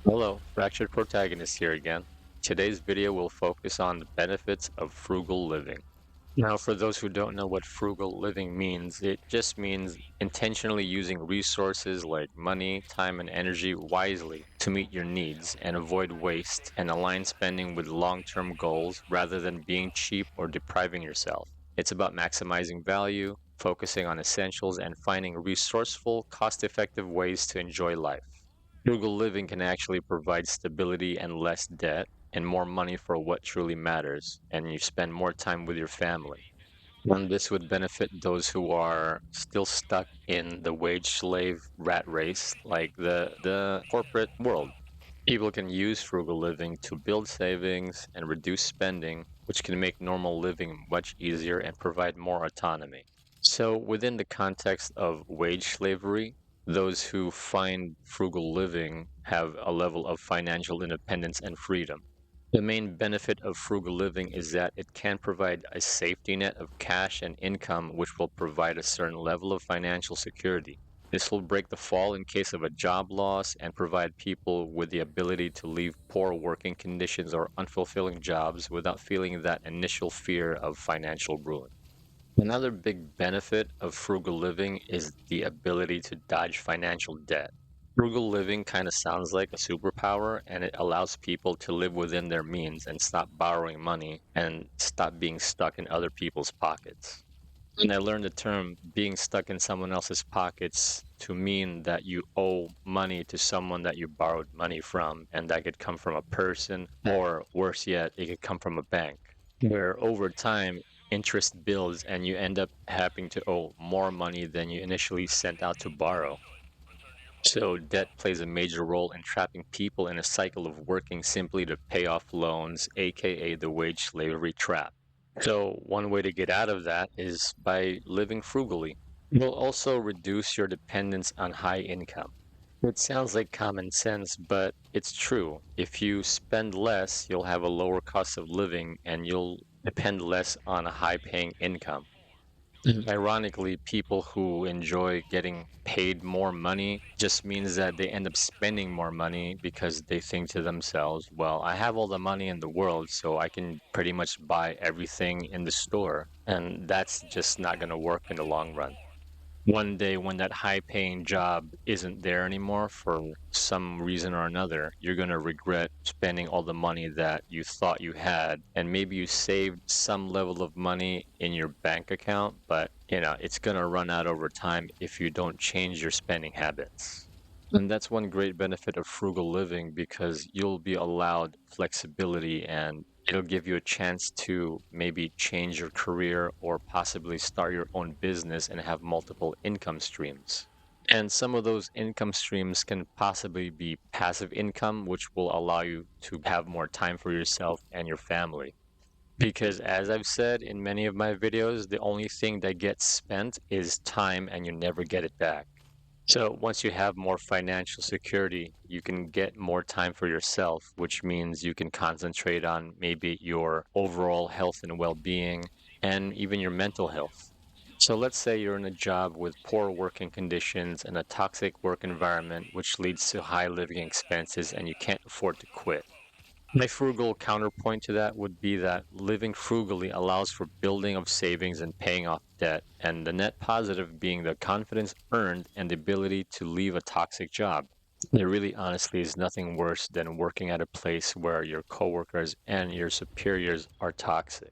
Hello, Fractured Protagonist here again. Today's video will focus on the benefits of frugal living. Now, for those who don't know what frugal living means, it just means intentionally using resources like money, time, and energy wisely to meet your needs and avoid waste and align spending with long-term goals rather than being cheap or depriving yourself. It's about maximizing value, focusing on essentials, and finding resourceful, cost-effective ways to enjoy life. Frugal living can actually provide stability and less debt and more money for what truly matters, and you spend more time with your family. And this would benefit those who are still stuck in the wage slave rat race, like the corporate world. People can use frugal living to build savings and reduce spending, which can make normal living much easier and provide more autonomy. So, within the context of wage slavery, those who find frugal living have a level of financial independence and freedom. The main benefit of frugal living is that it can provide a safety net of cash and income, which will provide a certain level of financial security. This will break the fall in case of a job loss and provide people with the ability to leave poor working conditions or unfulfilling jobs without feeling that initial fear of financial ruin. Another big benefit of frugal living is the ability to dodge financial debt. Frugal living kind of sounds like a superpower, and it allows people to live within their means and stop borrowing money and stop being stuck in other people's pockets. And I learned the term being stuck in someone else's pockets to mean that you owe money to someone that you borrowed money from, and that could come from a person, or worse yet, it could come from a bank, where over time, interest builds and you end up having to owe more money than you initially sent out to borrow. So, debt plays a major role in trapping people in a cycle of working simply to pay off loans, aka the wage slavery trap. So, one way to get out of that is by living frugally. It will also reduce your dependence on high income. It sounds like common sense, but it's true. If you spend less, you'll have a lower cost of living and you'll depend less on a high paying income. Ironically, people who enjoy getting paid more money just means that they end up spending more money because they think to themselves, well, I have all the money in the world, so I can pretty much buy everything in the store. And that's just not going to work in the long run. One day when that high paying job isn't there anymore for some reason or another, you're going to regret spending all the money that you thought you had. And maybe you saved some level of money in your bank account, but it's going to run out over time if you don't change your spending habits. And that's one great benefit of frugal living because you'll be allowed flexibility and it'll give you a chance to maybe change your career or possibly start your own business and have multiple income streams. And some of those income streams can possibly be passive income, which will allow you to have more time for yourself and your family. Because as I've said in many of my videos, the only thing that gets spent is time and you never get it back. So once you have more financial security, you can get more time for yourself, which means you can concentrate on maybe your overall health and well-being and even your mental health. So let's say you're in a job with poor working conditions and a toxic work environment, which leads to high living expenses and you can't afford to quit. My frugal counterpoint to that would be that living frugally allows for building of savings and paying off debt, and the net positive being the confidence earned and the ability to leave a toxic job. There really honestly is nothing worse than working at a place where your coworkers and your superiors are toxic.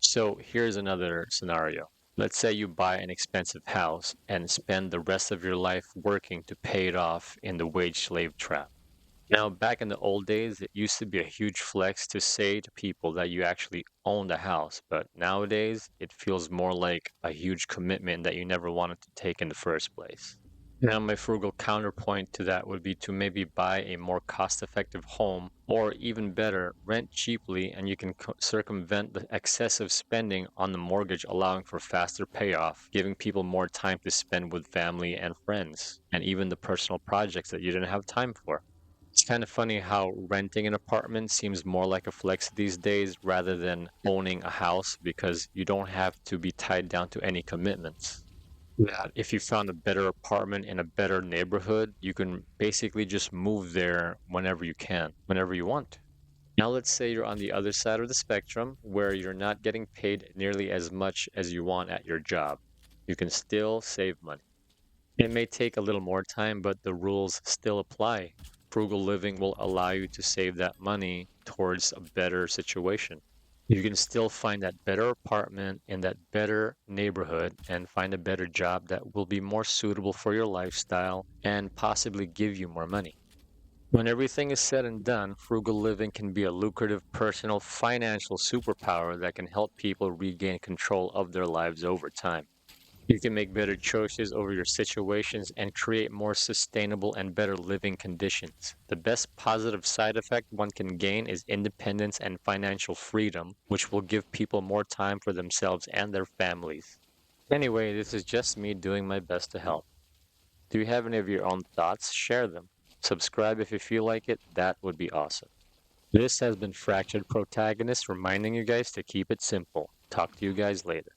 So here's another scenario. Let's say you buy an expensive house and spend the rest of your life working to pay it off in the wage slave trap. Now, back in the old days, it used to be a huge flex to say to people that you actually owned a house, but nowadays it feels more like a huge commitment that you never wanted to take in the first place. Now, my frugal counterpoint to that would be to maybe buy a more cost-effective home, or even better, rent cheaply, and you can circumvent the excessive spending on the mortgage, allowing for faster payoff, giving people more time to spend with family and friends, and even the personal projects that you didn't have time for. It's kind of funny how renting an apartment seems more like a flex these days rather than owning a house because you don't have to be tied down to any commitments. that if you found a better apartment in a better neighborhood, you can basically just move there whenever you can, whenever you want. Now, let's say you're on the other side of the spectrum where you're not getting paid nearly as much as you want at your job. You can still save money. It may take a little more time, but the rules still apply. Frugal living will allow you to save that money towards a better situation. You can still find that better apartment in that better neighborhood and find a better job that will be more suitable for your lifestyle and possibly give you more money. When everything is said and done, frugal living can be a lucrative personal financial superpower that can help people regain control of their lives over time. You can make better choices over your situations and create more sustainable and better living conditions. The best positive side effect one can gain is independence and financial freedom, which will give people more time for themselves and their families. Anyway, this is just me doing my best to help. Do you have any of your own thoughts? Share them. Subscribe if you feel like it. That would be awesome. This has been Fractured Protagonist reminding you guys to keep it simple. Talk to you guys later.